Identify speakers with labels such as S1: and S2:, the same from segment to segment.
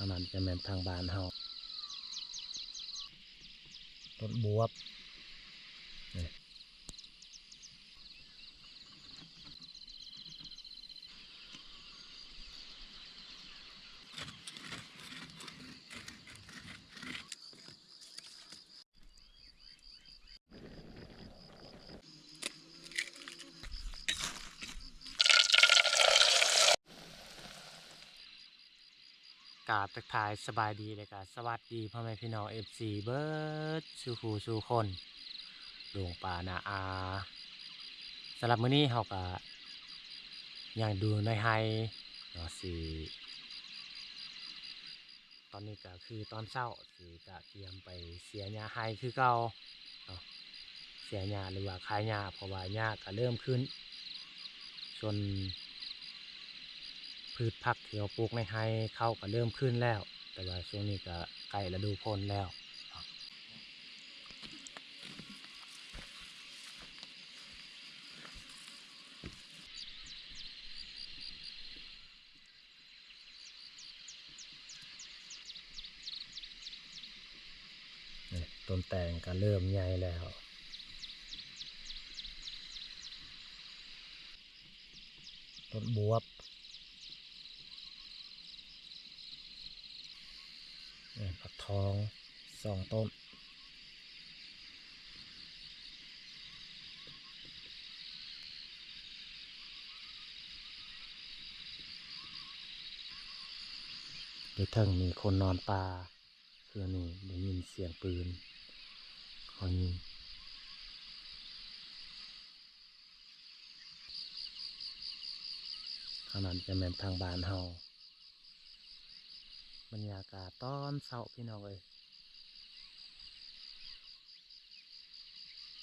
S1: ขนาดจะแม่นทางบ้านเฮาต้นบวบนี่กราบทักทายสบายดีเลยค่ะสวัสดีพ่อแม่พี่น้อง FC เบิร์ดสู่ผู้สู่คนหลวงป่านาอาสำหรับมื้อนี้เฮาก็ยังดูในไฮเนาะสิตอนนี้ก็คือตอนเช้าสิก็เตรียมไปเสียหญ้าไฮคือเก่าเนาะเสียหญ้าหรือว่าขายหญ้าเพราะว่าหญ้าก็เริ่มขึ้นส่วนพืชผักที่เราปลูกในไฮเขาก็เริ่มขึ้นแล้วแต่ว่าช่วงนี้ก็ใกล้ฤดูฝนแล้วต้นแตงก็เริ่มใหญ่แล้วต้นบวบผักทอง2 ต้นเดี๋ยวถึงมีคนนอนป่าคือนี่ได้ยินเสียงปืนเขายิงขนาดจะแม่นทางบ้านเฮาบรรยากาศตอนเช้าพี่น้องเอ้ย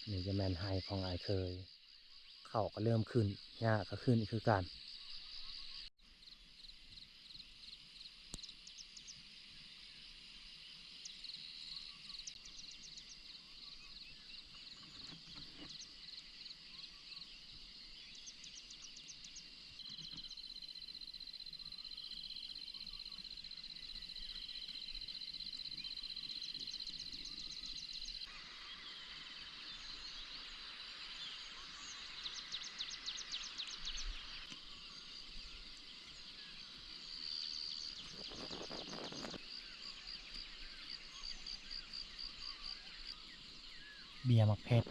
S1: นี่จะแม่นไฮของอายเคยเขาก็เริ่มขึ้นหญ้าก็ขึ้นคือกันเบียร์มักเพชร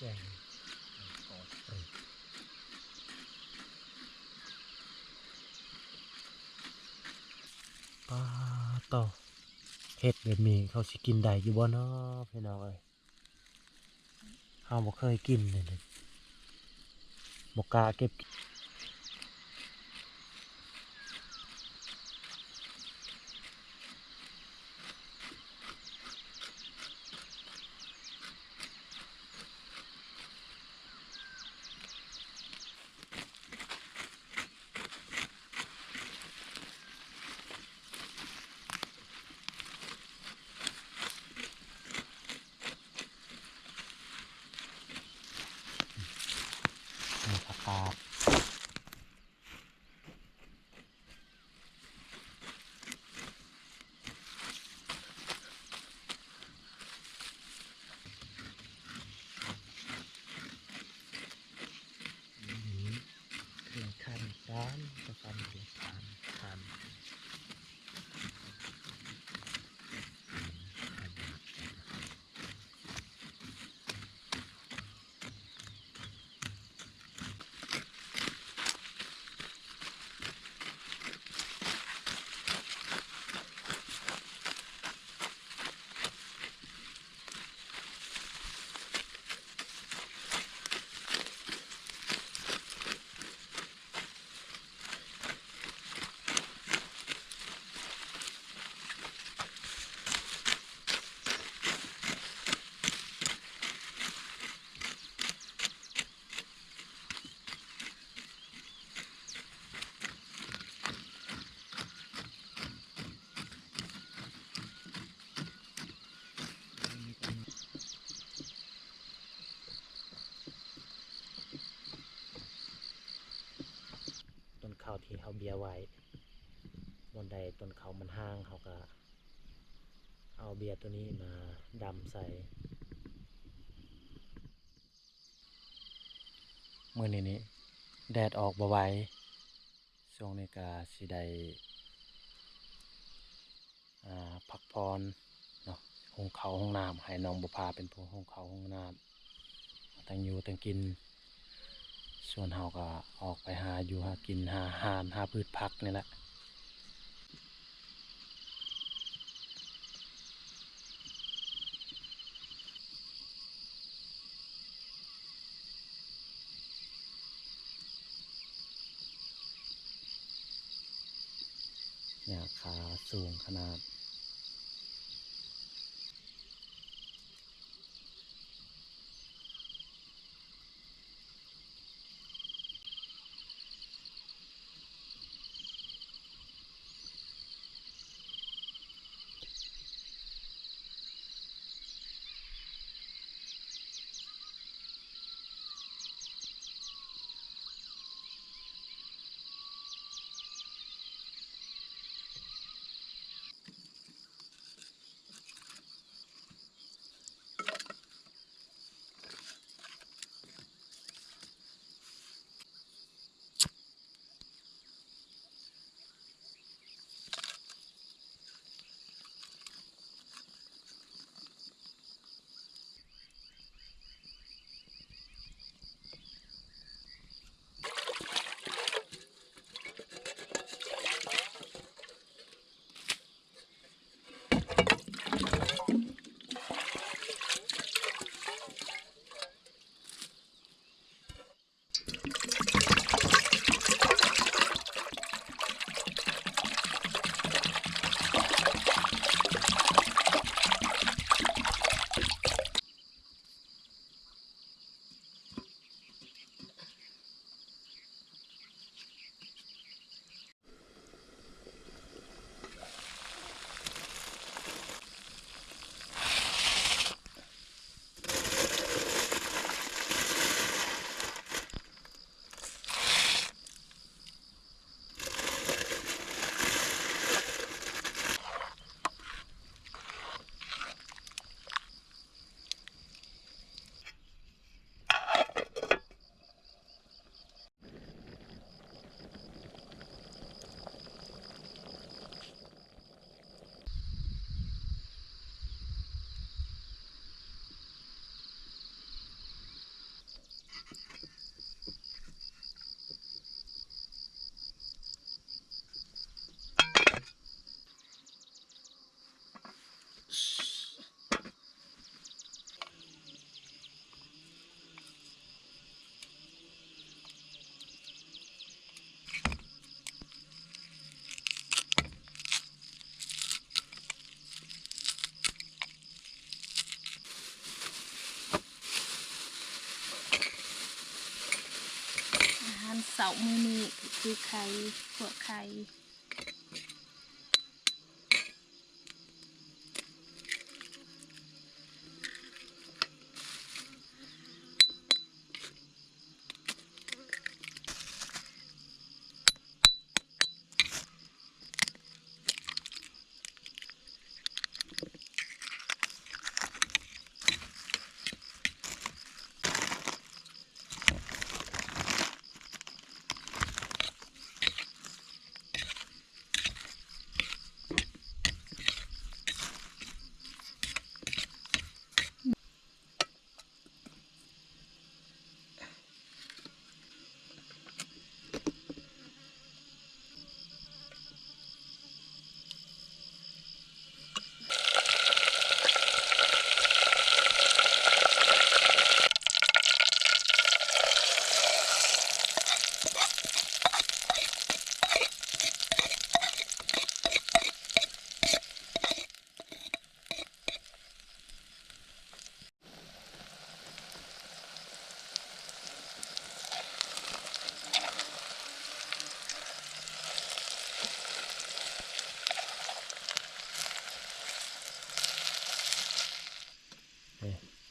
S1: แจ้งกอดปรีป้าต่อเฮ็ดแบบนี้เขาสิกินได้อยู่บ่เนาะพี่น้องเอ้ยเฮาบ่เคยกินเลยบ่กล้าเก็บผักกาดคันกันจะฟันถึงคัน บียร์ไว้บนใดต้นเขามันห่างเขาก็เอาเบียร์ตัวนี้มาดำใส่มื้อนี้แดดออกบ่ไหวช่วงนี้ก็สิได้พักพรเนาะหุงข้าวหุงน้ำให้น้องบุพาเป็นผู้หุงข้าวหุงน้ำตั้งอยู่ตั้งกินส่วนเฮาก็ออกไปหาอยู่หากินหาอาหารหาพืชผักนี่แหละหญ้าคาสูงขนาด
S2: เสาร์มื้อนี้คือไข่พวกไข่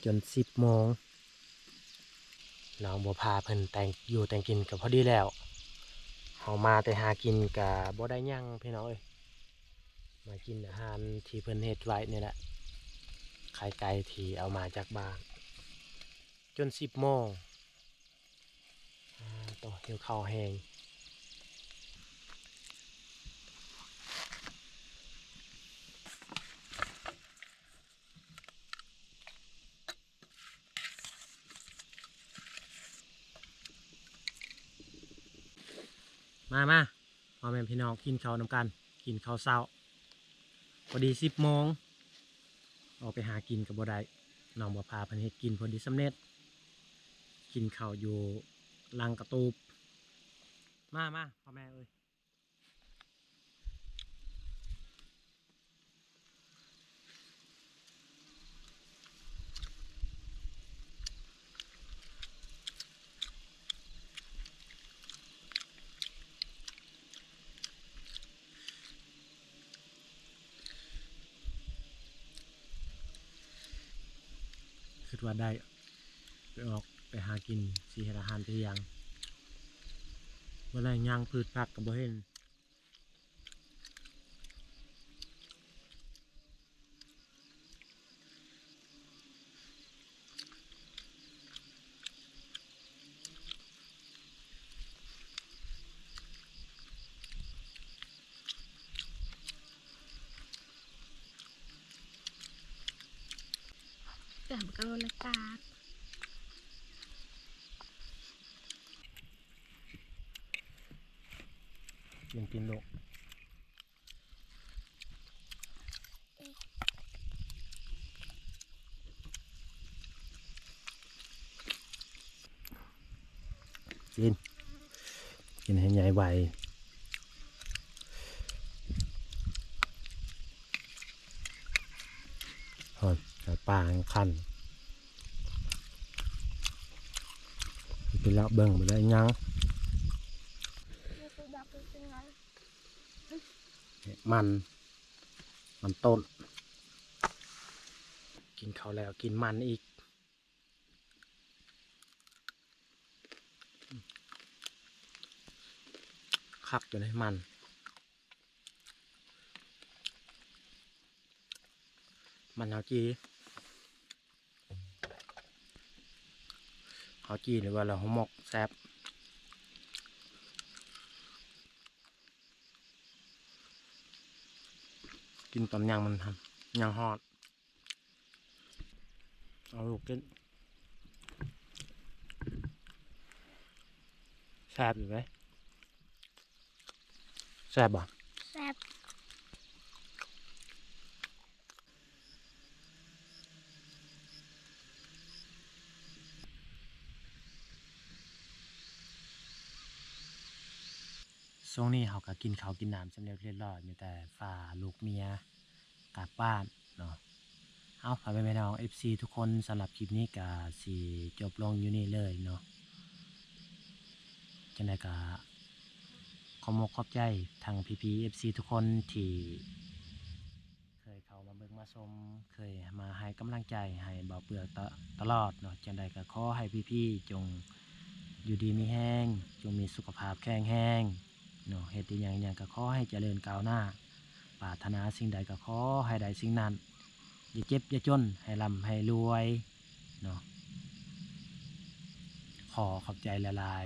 S1: จน10 โมงน้องบ่พาเพิ่นแต่งอยู่แต่งกินก็พอดีแล้ว เฮามาแต่หากินกะบ่ได้หยังพี่น้องเอ้ยมากินอาหารที่เพิ่นเฮ็ดไว้นี่แหละไข่ไก่ที่เอามาจากบ้านจน10 โมงต่อหิวข้าวแห้งมาพ่อแม่พี่น้องกินข้าวนำกันกินข้าวเช้าพอดี10 โมงออกไปหากินกับบ่ได้น้องบ่พาเพิ่นเฮ็ดกินพอดีสำเร็จกินข้าวอยู่หลังกระตูบมาพ่อแม่เอ้ยคิดว่าได้ไปออกไปหากินสิเฮ็ดอาหารไปยังบ่ได้ย่างพืชผักก็บ่เห็น
S2: แต่ก็โลละกาด
S1: กินโลกกินให้ใหญ่ไวหอนปลาคันไปแล้วเบิ่งไปได้ยังมันต้นกินเขาวแล้วกินมันอีกคักอยู่ในมันเอาจีหรือว่าเราหมกแซ่บกินตอนยังมันทำยังฮอดเอาลูกกินแซ่บอยู่ไหมแซ่บบ่
S2: แซ่บ
S1: ช่วงนี้เขาก็กินข้าวกินน้ำสำเร็จเรียบร้อยมีแต่ฝ่าลูกเมียกลับบ้านเนาะเอาฝากไปน้อง FC ทุกคนสำหรับคลิปนี้ก็สิจบลงอยู่นี่เลยเนาะจังไดก็ขอบใจทางพี่ FC ทุกคนที่เคยเข้ามาเบิ่งมาชมเคยมาให้กำลังใจให้เบาเปลือกตลอดเนาะจังไดก็ขอให้พี่จงอยู่ดีมีแห้งจงมีสุขภาพแข็งแรงเนาะเฮ็ดอีหยังก็ขอให้เจริญก้าวหน้าปรารถนาสิ่งใดก็ขอให้ได้สิ่งนั้นอย่าเจ็บอย่าจนให้ร่ำให้รวยเนาะขอบใจละลาย